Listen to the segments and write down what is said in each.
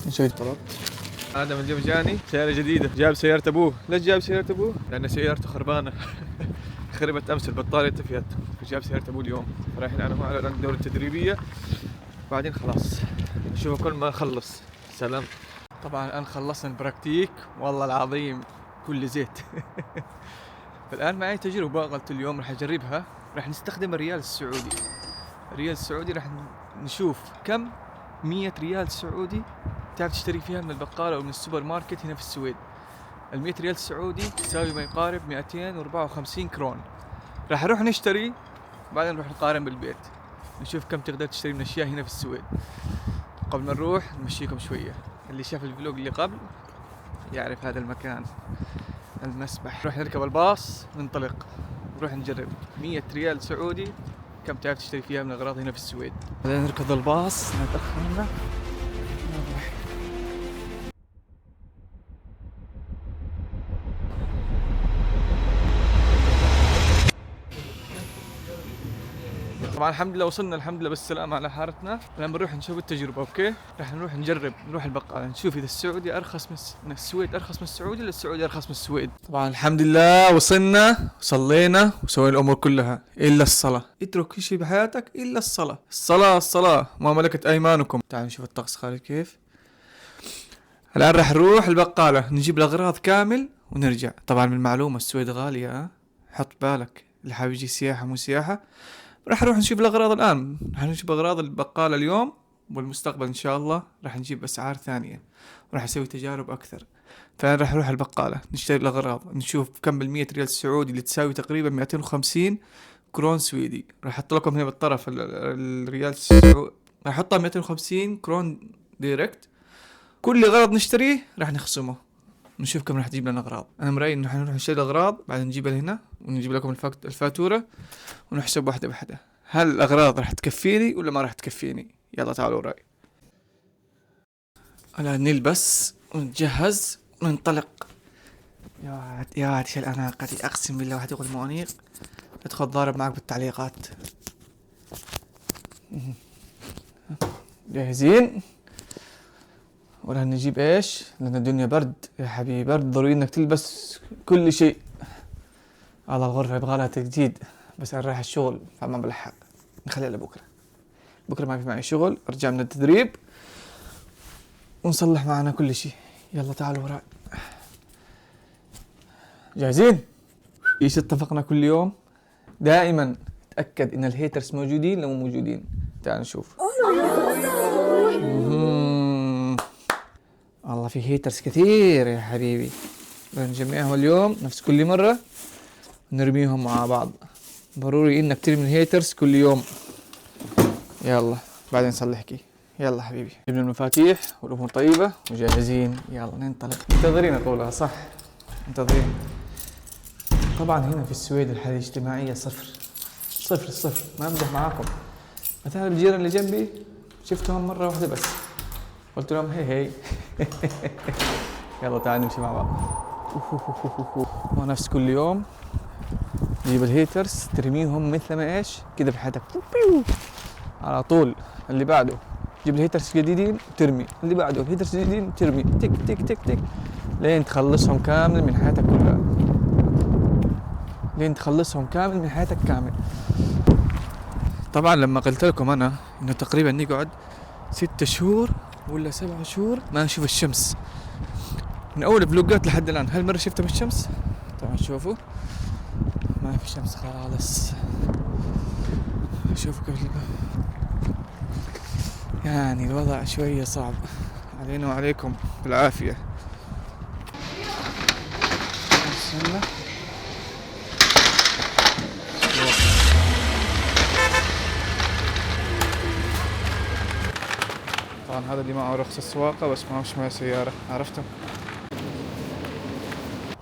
نسوي طلبت. آدم اليوم جاني سيارة جديدة، جاب سيارة أبوه. ليش جاب سيارة أبوه؟ لأن سيارته خربانة خربت أمس، البطارية طفيت، فجاب سيارة أبوه اليوم. رايحين أنا وهو على الدورة التدريبية، بعدين خلاص نشوفه كل ما نخلص. سلام. طبعا الآن خلصنا البراكتيك، والله العظيم كل زيت فالآن معي تجربة قلت اليوم راح أجربها. راح نستخدم الريال السعودي. الريال السعودي راح نشوف كم 100 ريال سعودي تعرف تشتري فيها من البقالة أو من السوبر ماركت هنا في السويد. 100 ريال سعودي تساوي ما يقارب 254 كرون. راح نروح نشتري، بعدين نروح نقارن بالبيت، نشوف كم تقدر تشتري من أشياء هنا في السويد. قبل ما نروح نمشيكم شوية، اللي شاف الفلوق اللي قبل يعرف هذا المكان، المسبح. نروح نركب الباص ننطلق، نروح نجرب 100 ريال سعودي كم تعرف تشتري فيها من الأغراض هنا في السويد. بعدين نركض الباص نتأخرنا. طبعا الحمد لله وصلنا، الحمد لله بالسلامة على حارتنا. لما نروح نشوف التجربة. اوكي، راح نروح نجرب، نروح البقالة نشوف إذا السعودي أرخص من السويد، أرخص من السعودي ولا السعودي أرخص من السويد. طبعا الحمد لله وصلنا وصلينا وسوينا الأمور كلها إلا الصلاة. اترك كل شيء بحياتك إلا الصلاة. الصلاة ما ملكت أيمانكم. تعالوا نشوف الطقس خارج كيف. الآن راح نروح البقالة نجيب الأغراض كامل ونرجع. طبعا من معلومة السويد غالية، حط بالك اللي حابب يجي سياحة مو سياحة. راح نروح نشوف الأغراض الآن، راح نشوف أغراض البقالة اليوم والمستقبل إن شاء الله راح نجيب أسعار ثانية، وراح نسوي تجارب أكثر. فأنا راح نروح البقالة نشتري الأغراض، نشوف كم بالمية ريال سعودي اللي تساوي تقريبا 250 كرون سويدي. راح أحط لكم هنا بالطرف الريال السعودي، راح أحطها 250 كرون دايركت. كل غرض نشتريه راح نخصمه، نشوف كم راح تجيب لنا اغراض. انا مرأي انه نروح نشتري الاغراض بعدين نجيبها هنا ونجيب لكم الفاتورة ونحسب واحدة بواحدة، هل الاغراض راح تكفيني ولا ما راح تكفيني. يلا تعالوا وراي. الان نلبس ونتجهز وننطلق. يا واد شو الاناقة دي، اقسم بالله واحد يقول مو انيق ادخل ضارب معك بالتعليقات. جاهزين؟ ولا نجيب ايش؟ لان الدنيا برد يا حبيبي، برد، ضروري انك تلبس كل شيء. والله الغرفة يبغالها تجديد، بس انا رايح الشغل فما بلحق، نخليها لبكرة. بكرة ما في معي شغل، ارجع من التدريب ونصلح معنا كل شيء. يلا تعالوا وراي. جاهزين؟ ايش اتفقنا كل يوم؟ دائما تأكد ان الهيترز موجودين لو مو موجودين. تعال نشوف. والله في هيترز كثير يا حبيبي، بنجمعهم اليوم نفس كل مرة نرميهم مع بعض. ضروري انك ترمي الهيترز كل يوم. يلا بعدين نصلحكي. يلا حبيبي، جبنا المفاتيح والامور طيبة وجاهزين. يلا ننطلق. منتظرين اقولها صح، منتظرين. طبعا هنا في السويد الحالة الاجتماعية صفر صفر صفر، ما امزح معاكم. مثلا الجيران اللي جنبي شفتهم مرة واحدة بس، قلت لهم هي يلا تعال نمشي مع بعض. ونفس كل يوم تجيب الهيترز ترميهم مثل ما ايش كده في حياتك على طول. اللي بعده تجيب الهيترز جديدين ترمي، اللي بعده الهيترز جديدين ترمي، تك تك تك تك لين تخلصهم كامل من حياتك كلها، لين تخلصهم كامل من حياتك كامل. طبعا لما قلت لكم انا انه تقريبا نقعد 6 شهور ولا 7 شهور ما نشوف الشمس من اول فلوقات لحد الان، هل مرة شفتها بالشمس؟ طبعا شوفوا ما في شمس خالص. شوفوا كيف يعني الوضع شوية صعب علينا وعليكم بالعافية. طبعا هذا اللي معه رخصة السواقة بس معهوش معي سيارة، عرفتم.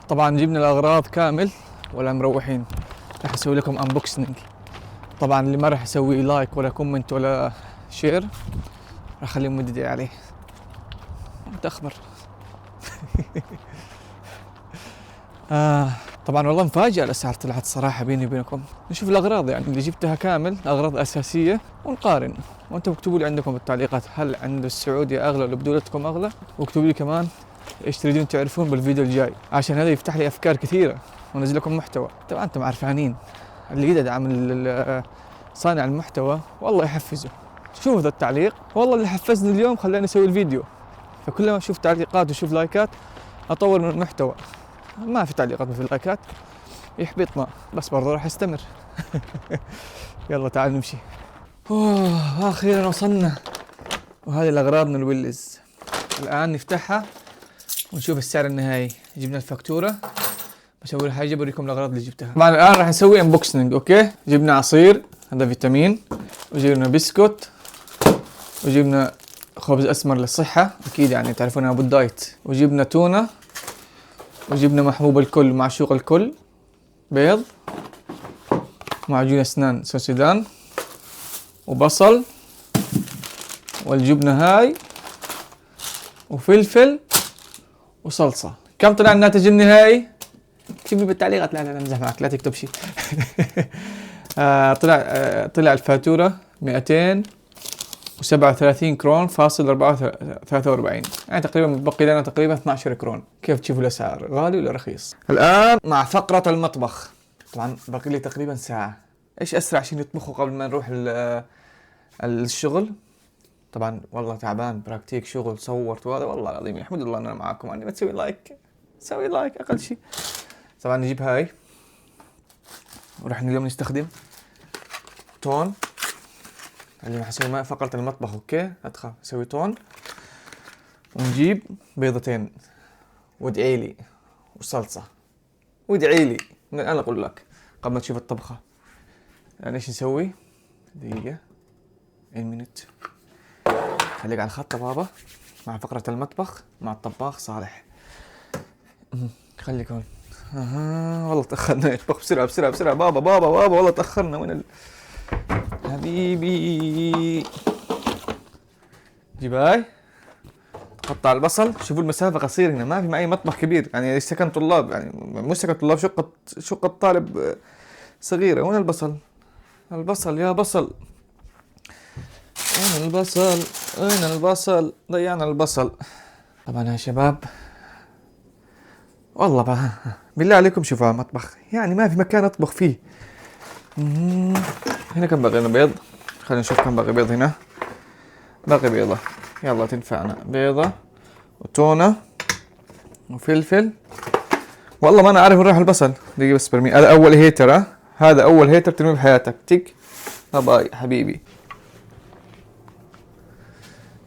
طبعا جبنا الأغراض كامل ولا مروحين، راح أسوي لكم أنبوكسنج. طبعا اللي ما راح يسوي لايك ولا كومنت ولا شير راح أخليه مددي عليه. متأخر طبعا والله مفاجأة الأسعار طلعت صراحة بيني وبينكم. نشوف الأغراض يعني اللي جبتها كامل، أغراض أساسية، ونقارن. وأنتم اكتبوا لي عندكم بالتعليقات هل عند السعودي أغلى ولا بدولتكم أغلى، واكتبوا لي كمان إيش تريدون تعرفون بالفيديو الجاي، عشان هذا يفتح لي أفكار كثيرة وأنزل لكم محتوى. طبعا أنتم عارفانين اللي يقدر يدعم صانع المحتوى والله يحفزه. شوفوا ذا التعليق، والله اللي حفزني اليوم خلاني أسوي الفيديو. فكلما أشوف تعليقات وأشوف لايكات أطور من المحتوى. ما في تعليقات ما في لايكات يحبطنا، بس برضه راح استمر. يلا تعال نمشي. اخيرا وصلنا. وهذه الاغراض من الويلز. الان نفتحها ونشوف السعر النهائي. جبنا الفاتوره، بسوي لها حاجه بوريكم الاغراض اللي جبتها. طبعا الان راح نسوي انبوكسنج. اوكي، جبنا عصير هذا فيتامين، وجبنا بسكوت، وجبنا خبز اسمر للصحه اكيد يعني تعرفون ابو الدايت، وجبنا تونه، وجبنا محبوب الكل معشوق الكل، بيض، معجون اسنان سوسيدان، وبصل، والجبنة هاي، وفلفل، وصلصة. كم طلع الناتج النهائي؟ اكتب لي بالتعليقات. لا امزح معك، لا تكتب شيء. طلع الفاتورة 237 كرون فاصل 43، يعني تقريبا متبقي لنا تقريبا 12 كرون. كيف تشوفوا الاسعار، غالي ولا رخيص؟ الان مع فقرة المطبخ. طبعا باقي لي تقريبا ساعة. ايش اسرع شيء نطبخه قبل ما نروح الشغل؟ طبعا والله تعبان، براكتيك شغل، صورت، وهذا والله العظيم يحمد الله ان انا معاكم. يعني ما تسوي لايك، سوي لايك اقل شيء. طبعا نجيب هاي، وراح اليوم نستخدم تون اللي راح اسوي معي فقرة المطبخ. اوكي لا تخاف، اسوي تون، ونجيب بيضتين، وادعي لي، وصلصة، وادعي لي من الان اقول لك قبل ما تشوف الطبخة. يعني ايش نسوي؟ دقيقة، 1 مينت. خليك على الخط بابا مع فقرة المطبخ مع الطباخ صالح. خليك هون. والله تأخرنا. اطبخ بسرعة بسرعة بسرعة بابا بابا بابا، والله تأخرنا. وين حبيبي؟ جيب هاي، تقطع البصل. شوفوا المسافة قصيرة هنا، ما في معي مطبخ كبير يعني سكن طلاب، يعني مو سكن طلاب، شقة طالب صغيرة. وين البصل؟ البصل يا بصل، وين البصل؟ وين البصل؟ ضيعنا البصل. طبعا يا شباب والله بقى بالله عليكم شوفوا مطبخ يعني ما في مكان اطبخ فيه. هنا كم باقي لنا بيض؟ خلينا نشوف كم باقي بيض. هنا باقي بيضة، يلا تنفعنا. بيضة وتونة وفلفل. والله ما انا عارف وين راح البصل. دقيقة بس برمي. هذا اول هيتر، هذا اول هيتر ترميه بحياتك. تك باي حبيبي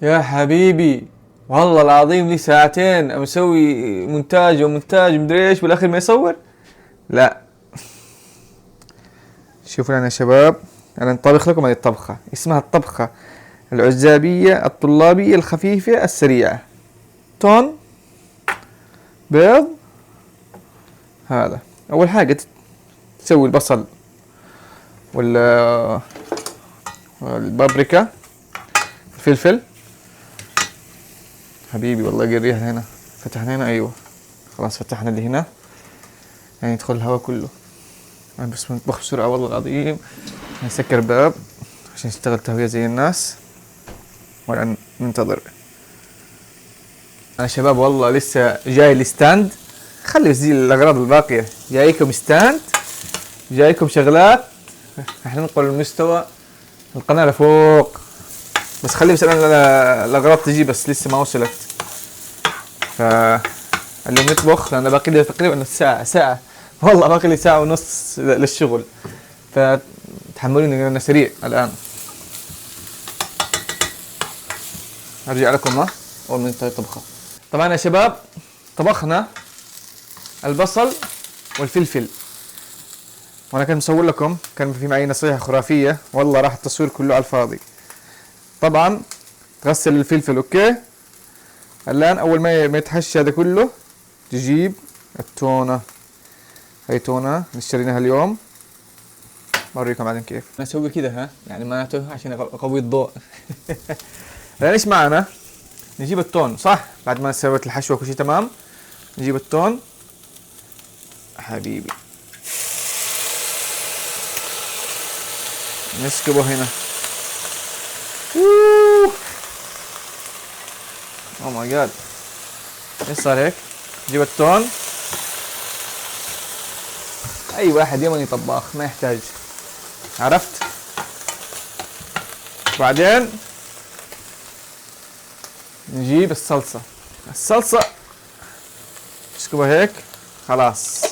يا حبيبي. والله العظيم لي ساعتين مسوي مونتاج ومونتاج مدري ايش، بالاخير ما يصور. لا شوفوا يعني يا شباب، انا انطبخ لكم هذه الطبخة، اسمها الطبخة العزابية الطلابية الخفيفة السريعة. تون، بيض. هذا اول حاجة تسوي البصل والبابريكا، الفلفل. حبيبي والله قريها هنا. فتحنا هنا، ايوه خلاص فتحنا اللي هنا، يعني يدخل الهواء كله. يعني بس نطبخ بسرعة والله العظيم. نسكر باب عشان نشتغل تهوية زي الناس، ولا ننتظر. انا شباب والله لسه جاي الستاند. خلي بس دي الاغراض الباقية. جايكم ستاند، جايكم شغلات. احنا ننقل المستوى القناة لفوق. بس خلي بس انا الاغراض تجي، بس لسه ما وصلت. اليوم نطبخ لان باقي لي تقريبا ساعة والله باقي لي ساعة ونص للشغل، فتحملوني انا سريع الان. ارجع لكم اول ما ننتهي الطبخة. طبعا يا شباب طبخنا البصل والفلفل، وانا كنت مصور لكم، كان في معي نصيحة خرافية والله راح التصوير كله على الفاضي. طبعا تغسل الفلفل. اوكي الان اول ما يتحش هذا كله تجيب التونة. هي تونة اشتريناها اليوم، بوريكم بعدين كيف نسوي كذا. يعني معناته عشان اقوي الضوء. الان ايش معنا؟ نجيب التون صح، بعد ما سويت الحشوة وكل شيء تمام. نجيب التون حبيبي. نسكبه هنا. اوه ماي جاد، ايش صار هيك؟ جيب التون. اي واحد يمني طباخ ما يحتاج، عرفت؟ بعدين نجيب الصلصة. نسكبها هيك خلاص.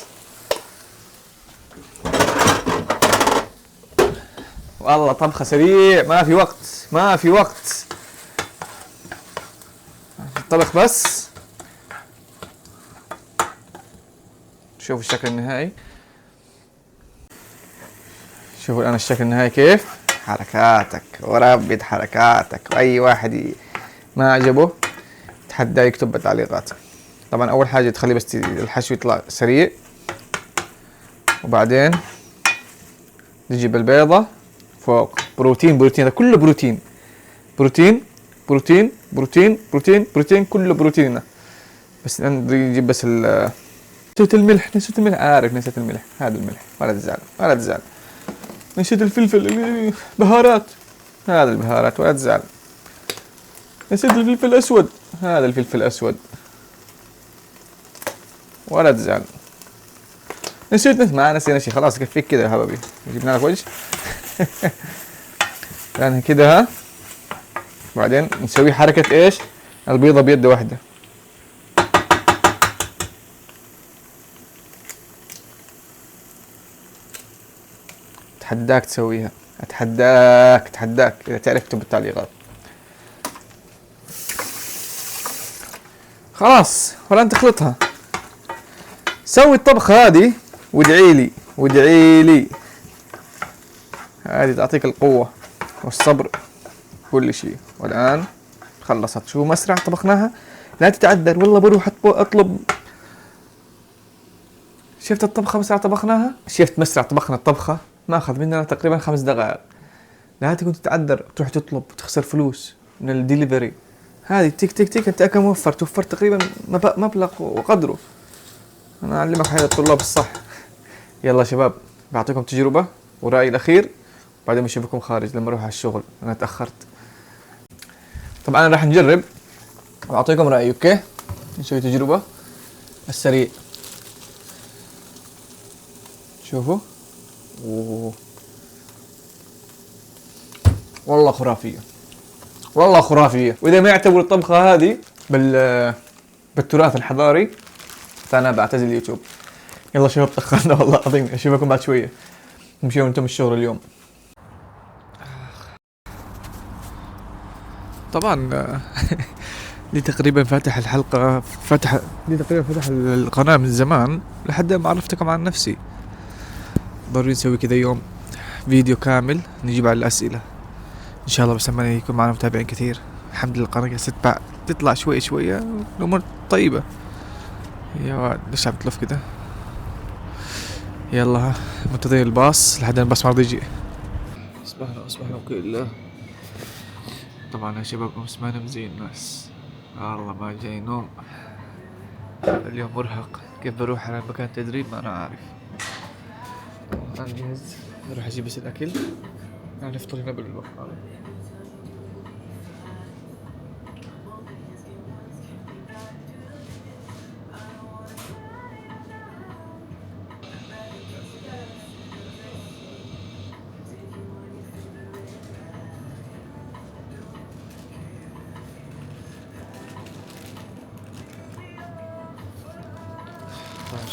والله طبخة سريع، ما في وقت الطبخ بس. شوفوا الشكل النهائي، شوفوا الآن الشكل النهائي كيف. حركاتك وربة حركاتك، وأي واحد ما عجبه تحدى يكتب بالتعليقات. طبعا أول حاجة تخلي بس الحشو يطلع سريع، وبعدين تجيب البيضة فوق. بروتين، هذا كله بروتين، كله بروتين. بس نجيب بس نسيت الملح. عارف نسيت الملح، هذا الملح، ولا تزعل. نسيت الفلفل، بهارات، هذا البهارات، ولا تزعل. نسيت الفلفل الأسود، هذا الفلفل الأسود، ولا تزعل. ما نسينا شيء، خلاص يكفيك كذا يا حبيبي. جبنا لك وجه. يعني كده ها. بعدين نسوي حركة ايش؟ البيضة بيد واحدة. اتحداك تسويها، اتحداك اذا تعرف اكتب بالتعليقات. خلاص ولا تخلطها. سوي الطبخة هذه وادعي لي. هذه تعطيك القوة والصبر كل شيء. والآن خلصت. شو مسرع طبخناها، لا تتعذر. والله بروح اطلب. شفت الطبخة مسرع طبخناها، طبخنا الطبخة ما أخذ مننا تقريبا 5 دقائق. لا تكون تتعذر تروح تطلب وتخسر فلوس من الدليفري. هذه تيك انت كم توفرت تقريبا مبلغ وقدره. انا اعلمك حياة الطلاب الصح. يلا شباب، بعطيكم تجربة ورأيي الأخير، بعدين بشوفكم خارج لما اروح على الشغل، انا تأخرت. طبعا انا راح نجرب واعطيكم رأيي. اوكي، نسوي تجربة السريع. شوفوا. والله خرافية. وإذا ما يعتبر الطبخة هذه بالتراث الحضاري فأنا بعتزل اليوتيوب. يلا شباب، تأخرنا والله العظيم. أشوفكم بعد شوية. مشيوا أنتم الشغل اليوم. طبعا دي تقريبا فتح القناة من زمان لحد ما عرفتكم عن نفسي. ضروري نسوي كذا يوم فيديو كامل نجيب على الأسئلة ان شاء الله. بس لما يكون معنا متابعين كثير الحمد لله القناة تطلع شوية الامور طيبة. يا واد ليش عم تلف كده؟ يلا منتظرين الباص لحد الباص ما رضي يجي. اصبحنا وكله. طبعا يا شباب امس ما نم زي الناس، والله ما جاي نوم. اليوم مرهق. كيف بروح على مكان تدريب ما انا عارف. انا جاهز، نروح اجيب بس الاكل. انا نفطر هنا بالبقالة.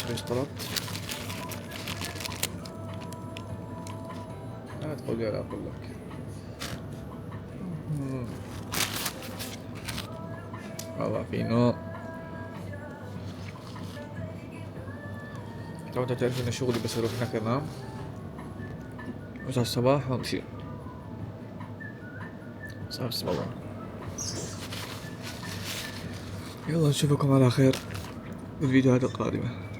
شو ايش طلبت؟ لا تقول لي ولا اقول لك. والله في نوم. لو انت تعرف ان شغلي بس اروح هناك انام وصل الصباح وامشي. صار والله. يلا نشوفكم على خير بالفيديوهات القادمة.